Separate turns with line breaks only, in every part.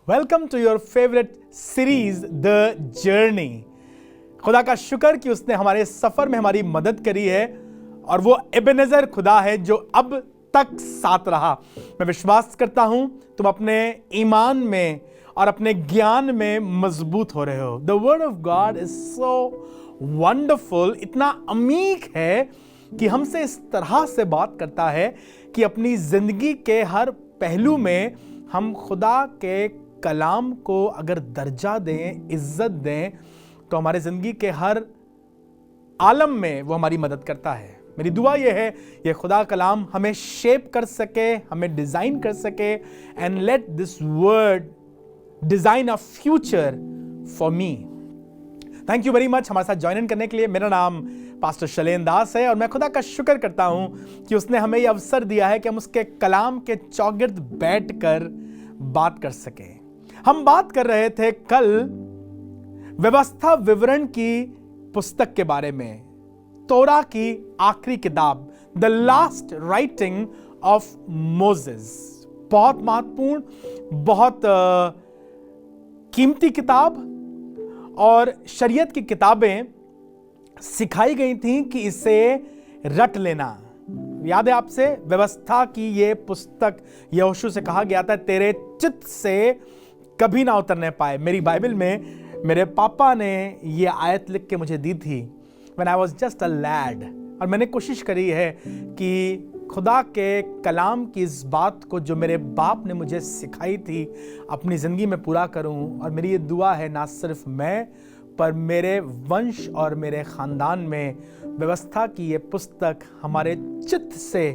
Welcome to your favourite series the journey. खुदा का शुक्र कि उसने हमारे सफर में हमारी मदद करी है और वो एबेनेजर खुदा है जो अब तक साथ रहा। मैं विश्वास करता हूं तुम अपने ईमान में और अपने ज्ञान में मजबूत हो रहे हो। The word of God is so wonderful, इतना अमीक है कि हमसे इस तरह से बात करता है कि अपनी जिंदगी के हर पहलू में हम खुदा के कलाम को अगर दर्जा दें, इज्जत दें, तो हमारे जिंदगी के हर आलम में वो हमारी मदद करता है। मेरी दुआ ये है ये खुदा कलाम हमें शेप कर सके, हमें डिजाइन कर सके, and let this word design a future for me. Thank you very much हमारे साथ ज्वाइन इन करने के लिए। मेरा नाम पास्टर शैलेन दास है और मैं खुदा का शुक्र करता हूं कि उसने हमें यह अवसर दिया है कि हम उसके कलाम के चौगिर्द बैठकर बात कर सके। हम बात कर रहे थे कल व्यवस्था विवरण की पुस्तक के बारे में, तोरा की आखिरी किताब, the last writing of Moses. बहुत महत्वपूर्ण, बहुत कीमती किताब, और शरीयत की किताबें सिखाई गई थी कि इसे रट लेना। याद है आपसे, व्यवस्था की ये पुस्तक यहोशू से कहा गया था तेरे चित्त से कभी ना उतरने पाए। मेरी बाइबल में मेरे पापा ने ये आयत लिख के मुझे दी थी when I was just a lad, और मैंने कोशिश करी है कि खुदा के कलाम की इस बात को जो मेरे बाप ने मुझे सिखाई थी अपनी ज़िंदगी में पूरा करूं। और मेरी ये दुआ है ना सिर्फ मैं पर मेरे वंश और मेरे ख़ानदान में व्यवस्था की ये पुस्तक हमारे चित्त से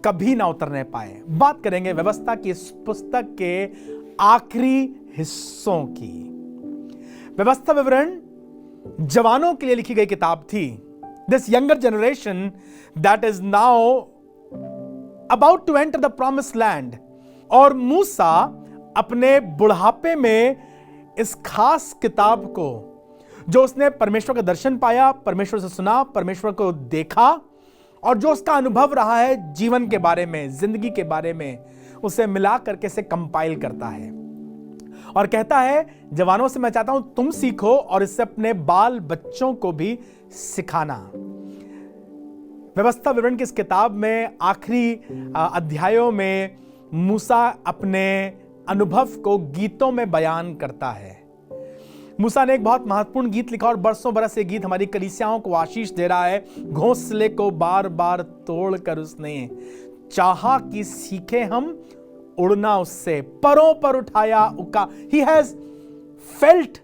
कभी ना उतरने पाए। बात करेंगे व्यवस्था की इस पुस्तक के आखिरी हिस्सों की। व्यवस्था विवरण जवानों के लिए लिखी गई किताब थी। This younger generation that is now about to enter the promised land. और मूसा अपने बुढ़ापे में इस खास किताब को, जो उसने परमेश्वर का दर्शन पाया, परमेश्वर से सुना, परमेश्वर को देखा, और जो उसका अनुभव रहा है जीवन के बारे में, जिंदगी के बारे में, उसे मिला करके से कंपाइल करता है और कहता है जवानों से मैं चाहता हूं तुम सीखो और इससे अपने बाल बच्चों को भी सिखाना। व्यवस्था विवरण की इस किताब में आखिरी अध्यायों में मूसा अपने अनुभव को गीतों में बयान करता है। मूसा ने एक बहुत महत्वपूर्ण गीत लिखा और बरसों बरस ये गीत हमारी कलीसियाओं को आशीष दे रहा है। घोंसले को बार बार तोड़कर उसने चाहा कि सीखे हम उड़ना, उससे परों पर उठाया उका। He has felt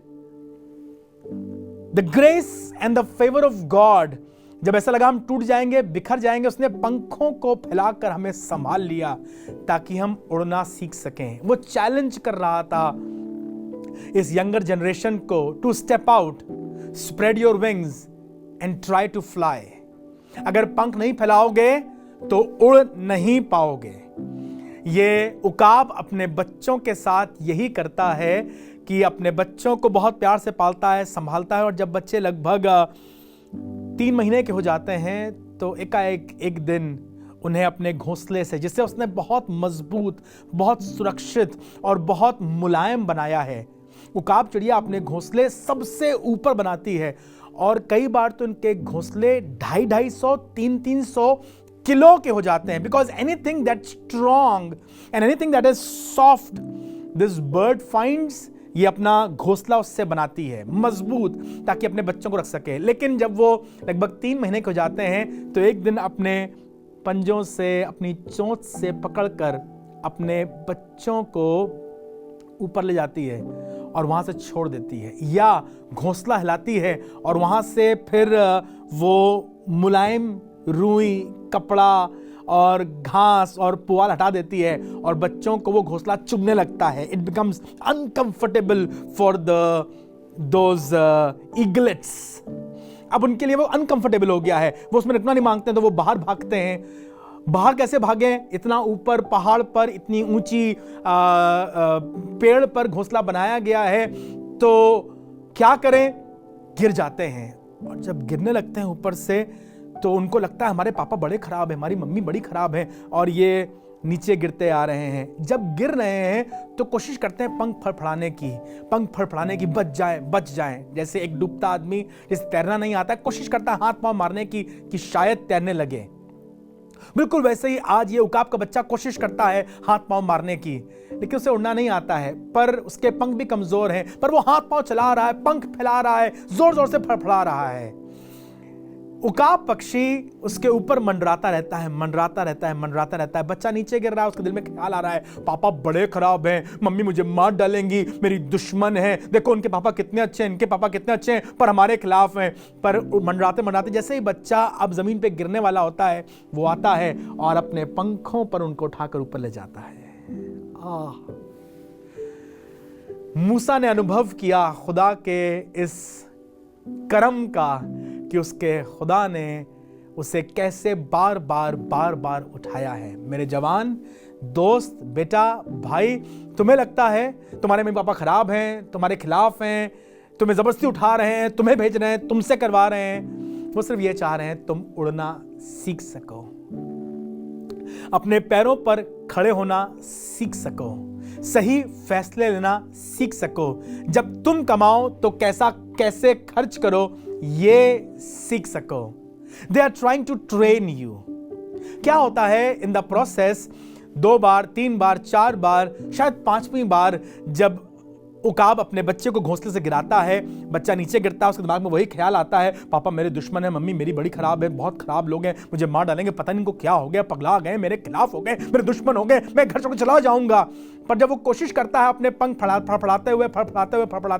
the grace and the favor of God। जब ऐसा लगा हम टूट जाएंगे, बिखर जाएंगे, उसने पंखों को फैलाकर हमें संभाल लिया ताकि हम उड़ना सीख सकें। वो चैलेंज कर रहा था इस यंगर जनरेशन को to step out, spread your wings and try to fly. अगर पंख नहीं फैलाओगे तो उड़ नहीं पाओगे। ये उकाब अपने बच्चों के साथ यही करता है कि अपने बच्चों को बहुत प्यार से पालता है, संभालता है, और जब बच्चे लगभग 3 महीने के हो जाते हैं तो एकाएक एक दिन उन्हें अपने घोंसले से, जिससे उसने बहुत मजबूत, बहुत सुरक्षित और बहुत मुलायम बनाया है। उकाब चिड़िया अपने घोंसले सबसे ऊपर बनाती है और कई बार तो उनके घोंसले 250-250, 300-300 किलो के हो जाते हैं। Because anything that strong and anything that is soft this bird finds, ये अपना घोंसला उससे बनाती है मजबूत ताकि अपने बच्चों को रख सके। लेकिन जब वो लगभग 3 महीने के हो जाते हैं तो एक दिन अपने पंजों से, अपनी चोंच से पकड़कर अपने बच्चों को ऊपर ले जाती है और वहां से छोड़ देती है, या घोंसला हिलाती है और वहां से फिर वो मुलायम रुई, कपड़ा और घास और पुआल हटा देती है और बच्चों को वो घोंसला चुभने लगता है। It becomes uncomfortable for those eaglets. अब उनके लिए वो अनकंफर्टेबल हो गया है, वो उसमें रुकना नहीं मांगते हैं, तो वो बाहर भागते हैं। बाहर कैसे भागे? इतना ऊपर पहाड़ पर, इतनी ऊंची पेड़ पर घोंसला बनाया गया है, तो क्या करें? गिर जाते हैं। और जब गिरने लगते हैं ऊपर से तो उनको लगता है हमारे पापा बड़े खराब हैं, हमारी मम्मी बड़ी खराब है, और ये नीचे गिरते आ रहे हैं। जब गिर रहे हैं तो कोशिश करते हैं पंख फड़फड़ाने की, बच जाएं। जैसे एक डूबता आदमी जिसे तैरना नहीं आता है, कोशिश करता है हाथ पांव मारने की कि शायद तैरने लगे। बिल्कुल वैसे ही आज ये उकाब का बच्चा कोशिश करता है हाथ पांव मारने की, लेकिन उसे उड़ना नहीं आता है, पर उसके पंख भी कमजोर हैं, पर वो हाथ पांव चला रहा है, पंख फैला रहा है, जोर जोर से फड़फड़ा रहा है। उकाब पक्षी उसके ऊपर मंडराता रहता है। बच्चा नीचे गिर रहा है, उसके दिल में ख्याल आ रहा है, पापा बड़े खराब हैं, मम्मी मुझे मार डालेंगी, मेरी दुश्मन है, देखो उनके पापा कितने अच्छे हैं, इनके पापा कितने अच्छे हैं, पर हमारे खिलाफ हैं। पर मंडराते जैसे ही बच्चा अब जमीन पे गिरने वाला होता है, वो आता है और अपने पंखों पर उनको उठाकर ऊपर ले जाता है। मूसा ने अनुभव किया खुदा के इस करम का कि उसके खुदा ने उसे कैसे बार बार उठाया है। मेरे जवान दोस्त, बेटा, भाई, तुम्हें लगता है तुम्हारे मम्मी पापा खराब हैं, तुम्हारे खिलाफ हैं, तुम्हें जबरदस्ती उठा रहे हैं, तुम्हें भेज रहे हैं, तुमसे करवा रहे हैं, वो सिर्फ ये चाह रहे हैं तुम उड़ना सीख सको, अपने पैरों पर खड़े होना सीख सको, सही फैसले लेना सीख सको, जब तुम कमाओ तो कैसे खर्च करो ये सीख सको। They are trying to train you. क्या होता है इन द प्रोसेस, 2 बार, 3 बार, 4 बार, शायद 5वीं बार जब उकाब अपने बच्चे को घोंसले से गिराता है, बच्चा नीचे गिरता है, उसके दिमाग में वही ख्याल आता है, पापा मेरे दुश्मन है, मम्मी मेरी बड़ी खराब है, बहुत खराब लोग हैं, मुझे मार डालेंगे, पता नहीं इनको क्या हो गया, पगला गए, मेरे खिलाफ हो गए, मेरे दुश्मन हो गए, मैं घर छोड़ चला जाऊंगा। पर जब वो कोशिश करता है अपने पंख फड़फड़ाते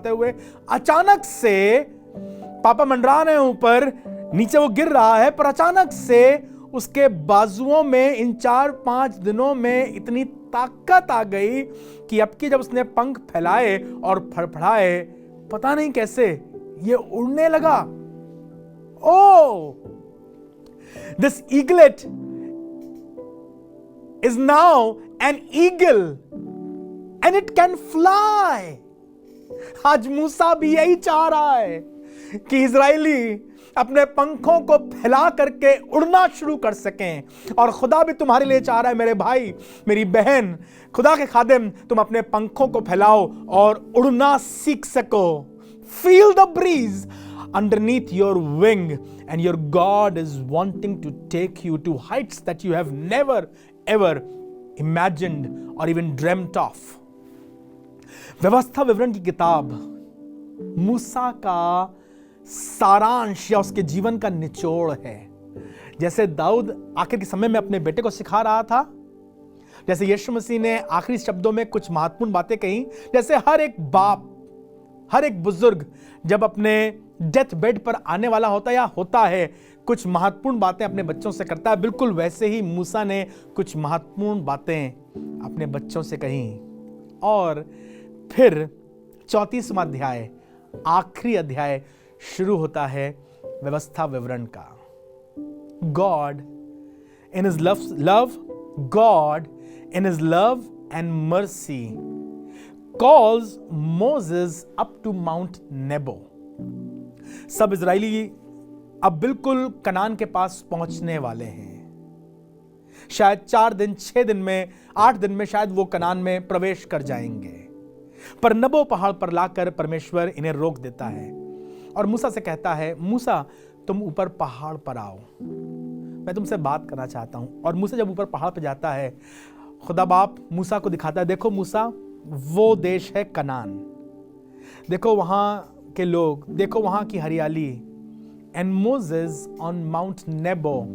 हुए, अचानक से पापा मंडरा रहे हैं ऊपर, नीचे वो गिर रहा है, पर अचानक से उसके बाजुओं में इन 4-5 दिनों में इतनी ताकत आ गई कि अब की जब उसने पंख फैलाए और फड़फड़ाए, पता नहीं कैसे ये उड़ने लगा। Oh, this eaglet is now an eagle and it can fly. आज मूसा भी यही चाह रहा है कि इजरायली अपने पंखों को फैला करके उड़ना शुरू कर सकें, और खुदा भी तुम्हारे लिए चाह रहा है, मेरे भाई, मेरी बहन, खुदा के खादिम, तुम अपने पंखों को फैलाओ और उड़ना सीख सको। Feel the breeze underneath your wing and your God is wanting to take you to heights that you have never ever imagined or even dreamt of. व्यवस्था विवरण की किताब मूसा का सारांश या उसके जीवन का निचोड़ है। जैसे दाऊद आखिर के समय में अपने बेटे को सिखा रहा था, जैसे यीशु मसीह ने आखिरी शब्दों में कुछ महत्वपूर्ण बातें कही, जैसे हर एक बाप, हर एक बुजुर्ग जब अपने डेथ बेड पर आने वाला होता है या होता है, कुछ महत्वपूर्ण बातें अपने बच्चों से करता है, बिल्कुल वैसे ही मूसा ने कुछ महत्वपूर्ण बातें अपने बच्चों से कही। और फिर 34वां अध्याय, आखिरी अध्याय शुरू होता है व्यवस्था विवरण का। God in his love and mercy calls Moses up to Mount Nebo. सब इजरायली अब बिल्कुल कनान के पास पहुंचने वाले हैं। शायद 4 दिन, 6 दिन में, 8 दिन में शायद वो कनान में प्रवेश कर जाएंगे, पर नबो पहाड़ पर लाकर परमेश्वर इन्हें रोक देता है और मूसा से कहता है, मूसा तुम ऊपर पहाड़ पर आओ, मैं तुमसे बात करना चाहता हूं। और मूसा जब ऊपर पहाड़ पर जाता है, खुदा बाप मूसा को दिखाता है, देखो मूसा, वो देश है कनान, देखो वहां के लोग, देखो वहां की हरियाली। And Moses on Mount Nebo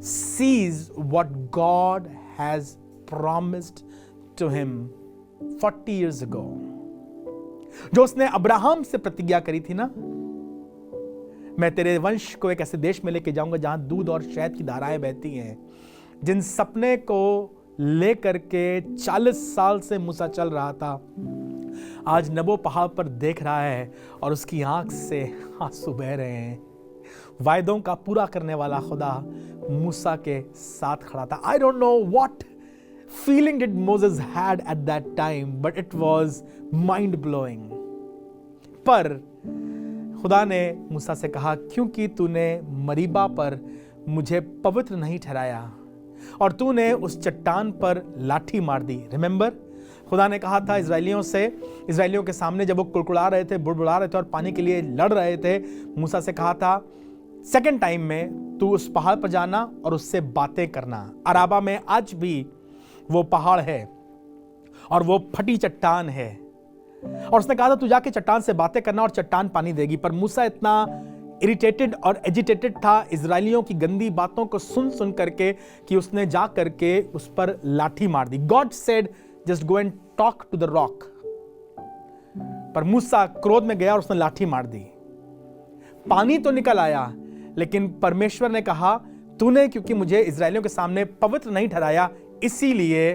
sees what God has promised to him 40 years ago। जो उसने अब्राहम से प्रतिज्ञा करी थी ना, मैं तेरे वंश को एक ऐसे देश में लेके जाऊंगा जहां दूध और शहद की धाराएं बहती हैं। जिन सपने को लेकर के 40 साल से मूसा चल रहा था, आज नबो पहाड़ पर देख रहा है और उसकी आंख से आंसू बह रहे हैं। वायदों का पूरा करने वाला खुदा मूसा के साथ खड़ा था। I don't know what feeling did Moses had at that time, but it was mind blowing। पर खुदा ने मूसा से कहा, क्योंकि तूने मरीबा पर मुझे पवित्र नहीं ठहराया, और तूने उस चट्टान पर लाठी मार दी। रिमेंबर, खुदा ने कहा था इजरायलियों के सामने जब वो कुड़कुड़ा रहे थे, बुड़बुड़ा रहे थे और पानी के लिए लड़ रहे थे, मूसा से कहा था सेकंड टाइम में तू उस पहाड़ पर जाना और उससे बातें करना। अराबा में आज भी वो पहाड़ है और वो फटी चट्टान है, और उसने कहा था तू जाके चट्टान से बातें करना और चट्टान पानी देगी। पर मूसा इतना इरिटेटेड और एजिटेटेड था इजरायलियों की गंदी बातों को सुन सुन करके कि उसने जा करके उस पर लाठी मार दी। God said just go and talk to the rock, पर मूसा क्रोध में गया और उसने लाठी मार दी। पानी तो निकल आया, लेकिन परमेश्वर ने कहा तूने क्योंकि मुझे इजरायलियों के सामने पवित्र नहीं ठहराया, इसीलिए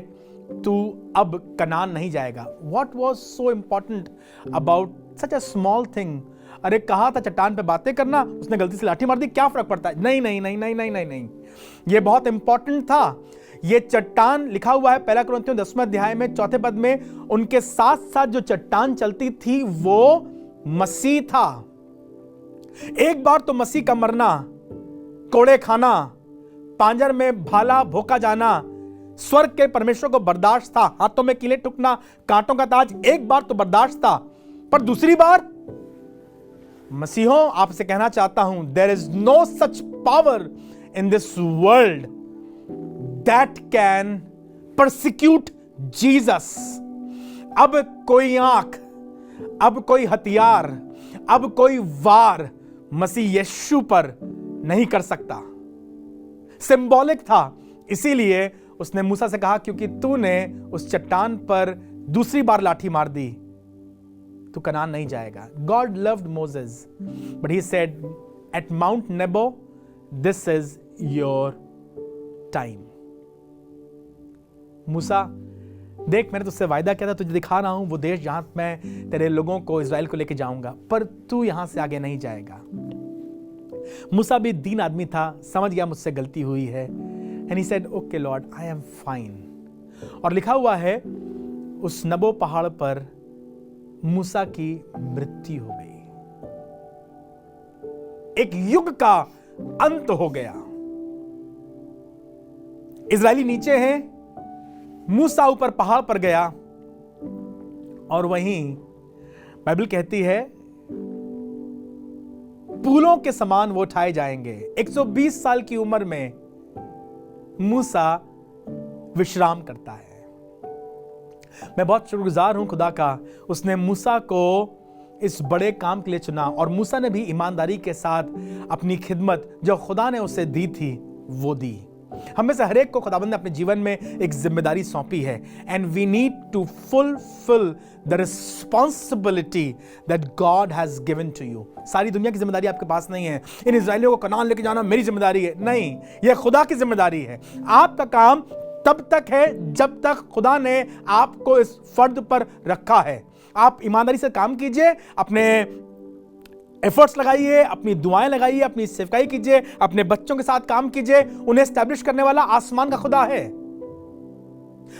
तू अब कनान नहीं जाएगा। What was so important about such a small thing? अरे कहा था चट्टान पे बातें करना, उसने गलती से लाठी मार दी, क्या फर्क पड़ता है? नहीं नहीं नहीं नहीं नहीं नहीं नहीं, ये बहुत इंपॉर्टेंट था। ये चट्टान लिखा हुआ है 1 कुरिन्थियों 10वें अध्याय में 4 पद में, उनके साथ साथ जो चट्टान चलती थी वो मसीह था। एक बार तो मसीह का मरना, कोड़े खाना, पांजर में भाला भोंका जाना, स्वर्ग के परमेश्वर को बर्दाश्त था, हाथों में कीले ठुकना, कांटों का ताज, एक बार तो बर्दाश्त था, पर दूसरी बार मसीहों आपसे कहना चाहता हूं, there is no such power in this world that can persecute Jesus. अब कोई आंख, अब कोई हथियार, अब कोई वार मसीह यीशु पर नहीं कर सकता। सिंबॉलिक था, इसीलिए उसने मूसा से कहा क्योंकि तूने उस चट्टान पर दूसरी बार लाठी मार दी, तू कनान नहीं जाएगा। God loved Moses, but he said at mount नेबो, दिस इज योर टाइम। मूसा देख, मैंने तुझसे वायदा किया था, तुझे दिखा रहा हूं वो देश जहां मैं तेरे लोगों को, इजराइल को लेके जाऊंगा, पर तू यहां से आगे नहीं जाएगा। मूसा भी दीन आदमी था, समझ गया मुझसे गलती हुई है, and he said okay Lord, I am fine. और लिखा हुआ है उस नबो पहाड़ पर मूसा की मृत्यु हो गई। एक युग का अंत हो गया। इजरायली नीचे हैं, मूसा ऊपर पहाड़ पर गया, और वहीं बाइबल कहती है फूलों के समान वो उठाए जाएंगे। 120 साल की उम्र में मूसा विश्राम करता है। मैं बहुत शुक्रगुजार हूं खुदा का, उसने मूसा को इस बड़े काम के लिए चुना, और मूसा ने भी ईमानदारी के साथ अपनी खिदमत जो खुदा ने उसे दी थी वो दी। हम में से हर एक को खुदाबंद ने अपने जीवन में एक जिम्मेदारी सौंपी है, and we need to fulfil the responsibility that God has given to you. सारी दुनिया की जिम्मेदारी आपके पास नहीं है। इन इजराइलियों को कनान लेके जाना मेरी जिम्मेदारी है, नहीं, यह खुदा की जिम्मेदारी है। आपका काम तब तक है जब तक खुदा ने आपको इस फर्द पर रखा है। आप ईमानदारी से काम कीजिए, अपने एफर्ट्स लगाइए, अपनी दुआएं लगाइए, अपनी सेवकाई कीजिए, अपने बच्चों के साथ काम कीजिए। उन्हें एस्टैब्लिश करने वाला आसमान का खुदा है।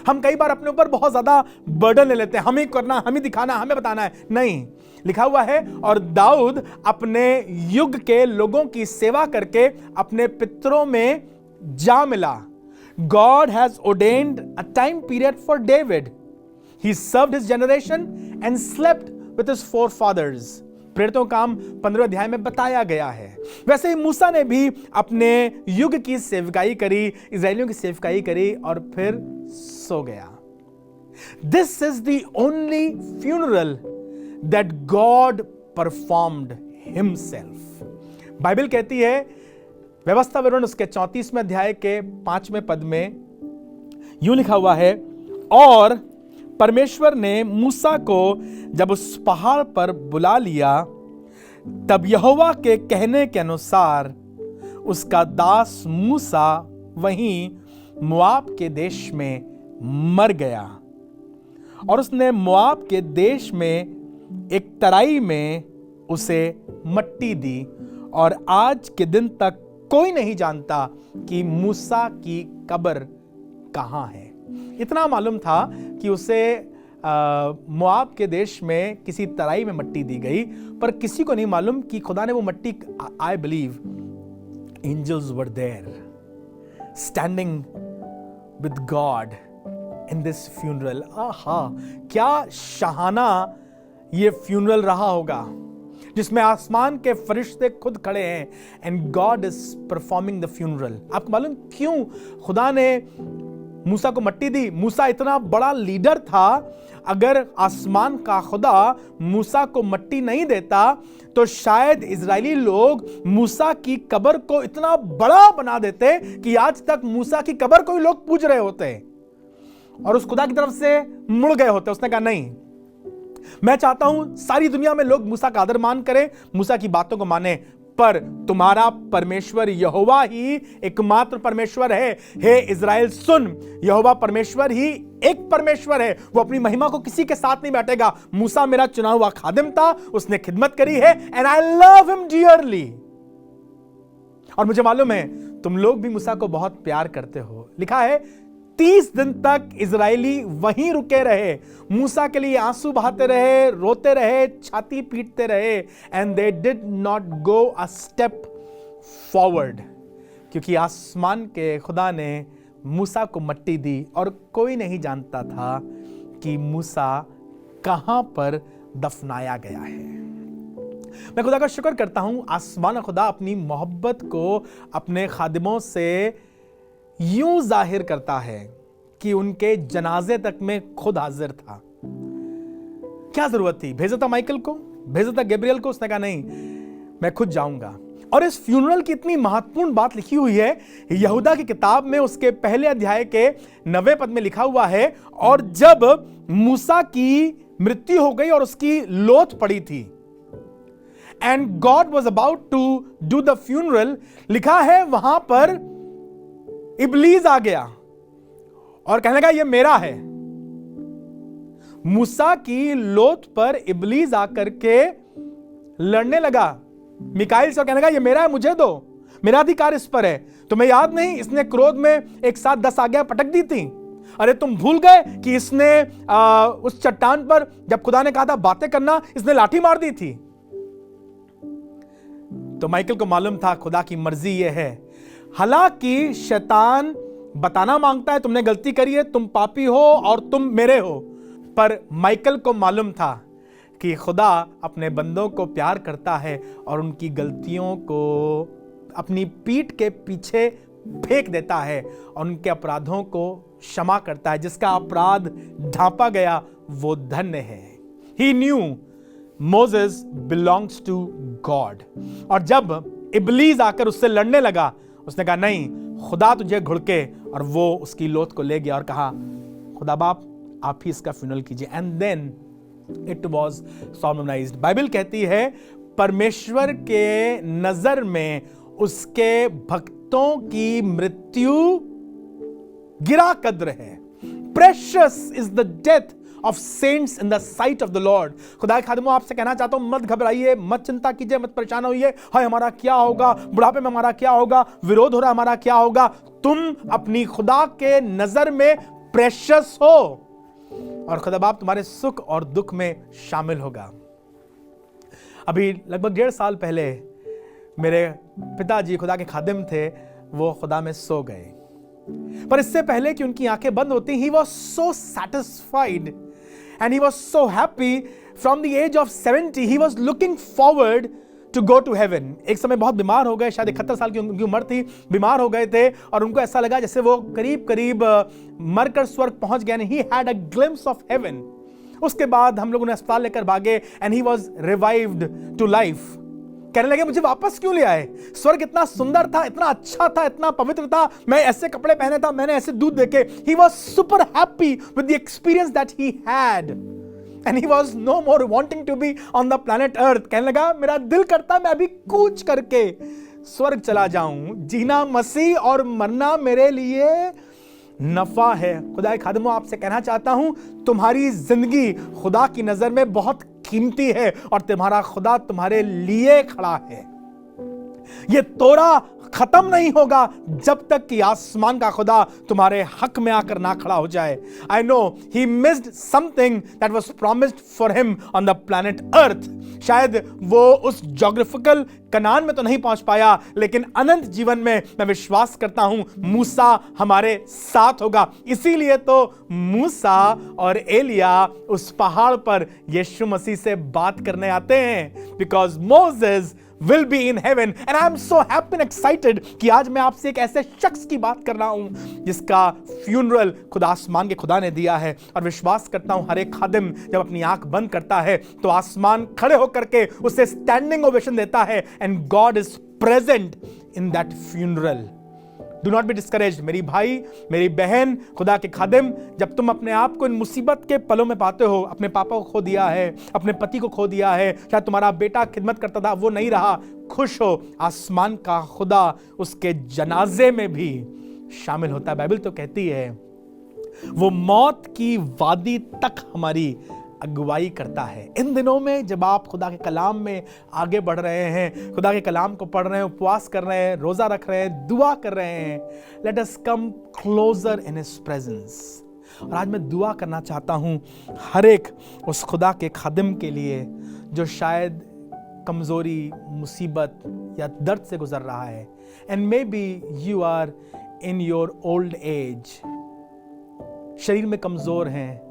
हम कई बार अपने ऊपर बहुत ज्यादा बर्डन ले लेते हैं, हमें करना, हमें दिखाना, हमें बताना है। नहीं, लिखा हुआ है, और दाऊद अपने युग के लोगों की सेवा करके अपने पितरों में जा मिला। God has ordained a time period for David. He served his generation and slept with his forefathers. प्रेरितों काम 15वें अध्याय में बताया गया है। वैसे ही मूसा ने भी अपने युग की सेवकाई करी, इजराइलियों की सेवकाई करी, और फिर सो गया। This is the only funeral that God performed himself. Bible कहती है, व्यवस्था विवरण उसके 34वें अध्याय के 5वें पद में यूं लिखा हुआ है, और परमेश्वर ने मूसा को जब उस पहाड़ पर बुला लिया, तब यहोवा के कहने के अनुसार उसका दास मूसा वहीं मोआब के देश में मर गया। और उसने मोआब के देश में एक तराई में उसे मट्टी दी, और आज के दिन तक कोई नहीं जानता कि मूसा की कब्र कहां है। इतना मालूम था कि उसे मोआब के देश में किसी तराई में मट्टी दी गई, पर किसी को नहीं मालूम कि खुदा ने वो मट्टी, I believe angels were there standing with God in this funeral. आहा, क्या शाहाना ये फ्यूनरल रहा होगा जिसमें आसमान के फरिश्ते खुद खड़े हैं and God is performing the funeral. आपको मालूम क्यों खुदा ने मूसा को मट्टी दी? मूसा इतना बड़ा लीडर था, अगर आसमान का खुदा मूसा को मट्टी नहीं देता तो शायद इजरायली लोग मूसा की कब्र को इतना बड़ा बना देते कि आज तक मूसा की कब्र को ही लोग पूज रहे होते और उस खुदा की तरफ से मुड़ गए होते. उसने कहा नहीं, मैं चाहता हूं सारी दुनिया में लोग मूसा का आदर मान करें, मूसा की बातों को माने, पर तुम्हारा परमेश्वर यहोवा ही एकमात्र परमेश्वर है. हे इज़राइल सुन, यहोवा परमेश्वर ही एक परमेश्वर है, वो अपनी महिमा को किसी के साथ नहीं बांटेगा. मूसा मेरा चुना हुआ खादिम था, उसने खिदमत करी है and I love him dearly. और मुझे मालूम है तुम लोग भी मूसा को बहुत प्यार करते हो. लिखा है 30 दिन तक इजरायली वहीं रुके रहे, मूसा के लिए आंसू बहाते रहे, रोते रहे, छाती पीटते रहे and they did not go a step forward, क्योंकि आसमान के खुदा ने मूसा को मट्टी दी और कोई नहीं जानता था कि मूसा कहां पर दफनाया गया है. मैं खुदा का शुक्र करता हूं, आसमान खुदा अपनी मोहब्बत को अपने खादिमों से यूं जाहिर करता है कि उनके जनाजे तक में खुद हाजिर था. क्या जरूरत थी? भेजा था माइकल को, भेजा था गैब्रियल को, उसने कहा नहीं मैं खुद जाऊंगा. और इस फ्यूनरल की इतनी महत्वपूर्ण बात लिखी हुई है यहूदा की किताब में, उसके पहले अध्याय के 9वें पद में लिखा हुआ है, और जब मूसा की मृत्यु हो गई और उसकी लोथ पड़ी थी and God was about to do the funeral, लिखा है वहां पर इब्लीस आ गया और कहने लगा ये मेरा है. मूसा की लोथ पर इब्लीस आकर के लड़ने लगा मिकाइल से और कहने लगा ये मेरा है, मुझे दो, मेरा अधिकार इस पर है. तुम्हें याद नहीं इसने क्रोध में एक साथ 10 आज्ञा पटक दी थी? अरे तुम भूल गए कि इसने उस चट्टान पर जब खुदा ने कहा था बातें करना, इसने लाठी मार दी थी. तो माइकल को मालूम था खुदा की मर्जी यह है. हालांकि शैतान बताना मांगता है तुमने गलती करी है, तुम पापी हो और तुम मेरे हो, पर माइकल को मालूम था कि खुदा अपने बंदों को प्यार करता है और उनकी गलतियों को अपनी पीठ के पीछे फेंक देता है और उनके अपराधों को क्षमा करता है. जिसका अपराध ढांपा गया वो धन्य है. He knew Moses belongs to God. और जब इब्लीस आकर उससे लड़ने लगा, उसने कहा नहीं, खुदा तुझे घुड़के, और वो उसकी लोथ को ले गया और कहा खुदा बाप आप ही इसका फ्यूनरल कीजिए. And then it was solemnized. Bible कहती है परमेश्वर के नजर में उसके भक्तों की मृत्यु गिरा कद्र है. Precious is the death of saints in the sight of the Lord. खुदा के खादिमों आपसे कहना चाहता हूं, मत घबराइए, मत चिंता कीजिए, मत परेशान होइए, हाय हमारा क्या होगा, बुढ़ापे में हमारा क्या होगा, विरोध हो रहा हमारा क्या होगा. तुम अपनी खुदा के नजर में प्रेशियस हो और खुदा बाप तुम्हारे सुख और दुख में शामिल होगा. अभी लगभग 1.5 साल पहले मेरे पिताजी खुदा के खादिम थे, वो खुदा में सो गए, पर इससे पहले कि उनकी आंखें बंद होती, he was so satisfied and he was so happy. From the age of 70 he was looking forward to go to heaven. एक समय बहुत बीमार हो गए, शायद 71 साल की उनकी उम्र थी, बीमार हो गए थे और उनको ऐसा लगा जैसे वो करीब मरकर स्वर्ग पहुंच गए. He had a glimpse of heaven. उसके बाद हम लोग उन्हें अस्पताल लेकर भागे and he was revived to life. कहने लगे मुझे वापस क्यों ले आए, स्वर्ग इतना सुंदर था, इतना अच्छा था, इतना पवित्र था, मैं ऐसे कपड़े पहने था, मैंने ऐसे दूध देखे. He was super happy with the experience that he had and he was no more wanting to be on the planet earth. कहने लगा मेरा दिल करता मैं अभी कूच करके स्वर्ग चला जाऊं. जीना मसीह और मरना मेरे लिए नफा है. खुदा के खादिमों आपसे कहना चाहता हूं, तुम्हारी जिंदगी खुदा की नजर में बहुत कीमती है और तुम्हारा खुदा तुम्हारे लिए खड़ा है. ये तोरा खत्म नहीं होगा जब तक कि आसमान का खुदा तुम्हारे हक में आकर ना खड़ा हो जाए। I know he missed something that was promised for him on the planet earth. शायद वो उस ज्योग्राफिकल कनान में तो नहीं पहुंच पाया, लेकिन अनंत जीवन में मैं विश्वास करता हूं मूसा हमारे साथ होगा। इसीलिए तो मूसा और एलिया उस पहाड़ पर यीशु मसीह से बात करने आते हैं, because Moses will be in heaven and I am so happy and excited कि आज मैं आपसे एक ऐसे शख्स की बात कर रहा हूं जिसका फ्यूनरल खुदा आसमान के खुदा ने दिया है। और विश्वास करता हूं हर एक खादिम जब अपनी आंख बंद करता है तो आसमान खड़े होकर के उसे स्टैंडिंग ओवेशन देता है and God is present in that funeral. Do not be discouraged मेरी भाई, मेरी बहन, खुदा के खादिम, जब तुम अपने आप को इन मुसीबत के पलों में पाते हो, अपने पापा को खो दिया है, अपने पति को खो दिया है, शायद तुम्हारा बेटा खिदमत करता था वो नहीं रहा, खुश हो, आसमान का खुदा उसके जनाजे में भी शामिल होता है। बाइबल तो कहती है वो मौत की वादी तक हमारी अगुवाई करता है। इन दिनों में जब आप खुदा के कलाम में आगे बढ़ रहे हैं, खुदा के कलाम को पढ़ रहे हैं, उपवास कर रहे हैं, रोजा रख रहे हैं, दुआ कर रहे हैं, let us come closer in his presence. और आज मैं दुआ करना चाहता हूं हर एक उस खुदा के खादिम के लिए जो शायद कमजोरी, मुसीबत या दर्द से गुजर रहा है। And maybe you are in your old age, शरीर में कमजोर हैं,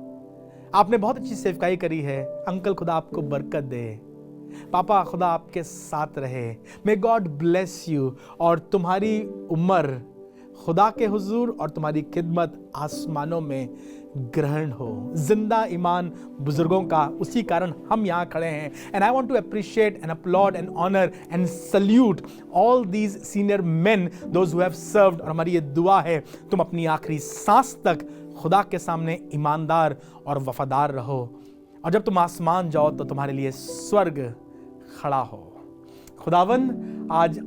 आपने बहुत अच्छी सेवकाई करी है, अंकल खुदा आपको बरकत दे, पापा खुदा आपके साथ रहे, मे गॉड ब्लेस यू, और तुम्हारी उम्र खुदा के हुजूर और तुम्हारी खिदमत आसमानों में ग्रहण हो। जिंदा ईमान बुजुर्गों का, उसी कारण हम यहाँ खड़े हैं। And I want to appreciate and uphold and honour and salute all these senior men, those who have served. और हमारी ये दुआ है तुम अपनी आखिरी सांस तक खुदा के सामने ईमानदार और वफादार रहो, और जब तुम आसमान जाओ तो तुम्हारे लिए स्वर्ग खड़ा हो। खुदावन आज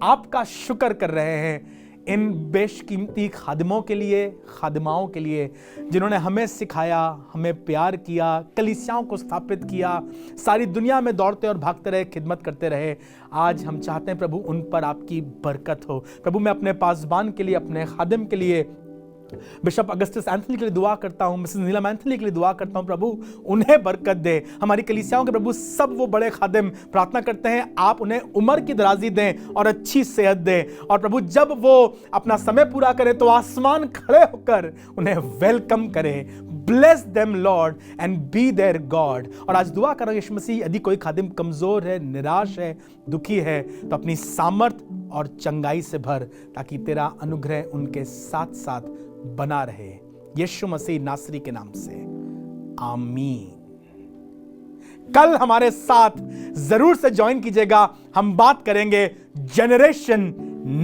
आपका शुक्र कर रहे हैं इन बेशकीमती खादिमों के लिए, खादिमाओं के लिए, जिन्होंने हमें सिखाया, हमें प्यार किया, कलीसियाओं को स्थापित किया, सारी दुनिया में दौड़ते और भागते रहे, खिदमत करते रहे। आज हम चाहते हैं प्रभु उन पर आपकी बरकत हो। प्रभु मैं अपने पासबान के लिए, अपने खादिम के लिए, बिशप अगस्टस एंथनी के लिए दुआ करता हूं, मिसेस नीलम एंथनी के लिए दुआ करता हूं, प्रभु उन्हें बरकत दे। हमारी कलीसियाओं के प्रभु सब वो बड़े खादिम प्रार्थना करते हैं आप उन्हें उम्र की दराजी दें और अच्छी सेहत दें, और प्रभु जब वो अपना समय पूरा करें तो आसमान खड़े होकर उन्हें वेलकम करें। Bless them lord and be there God. और आज दुआ कर रहा हूं यीशु मसीह, यदि कोई खादिम कमजोर है, निराश है, दुखी है, तो अपनी सामर्थ और चंगाई से भर, ताकि तेरा अनुग्रह उनके साथ साथ बना रहे। यीशु मसीह नासरी के नाम से आमीन। कल हमारे साथ जरूर से ज्वाइन कीजिएगा। हम बात करेंगे जनरेशन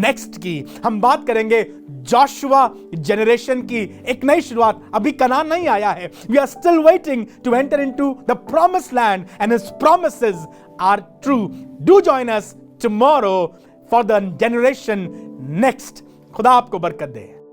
नेक्स्ट की, हम बात करेंगे जोशुआ जनरेशन की एक नई शुरुआत। अभी कनान नहीं आया है, we are still waiting to enter into the promised land and his promises are true. Do join us tomorrow for the generation next. खुदा आपको बरकत दे।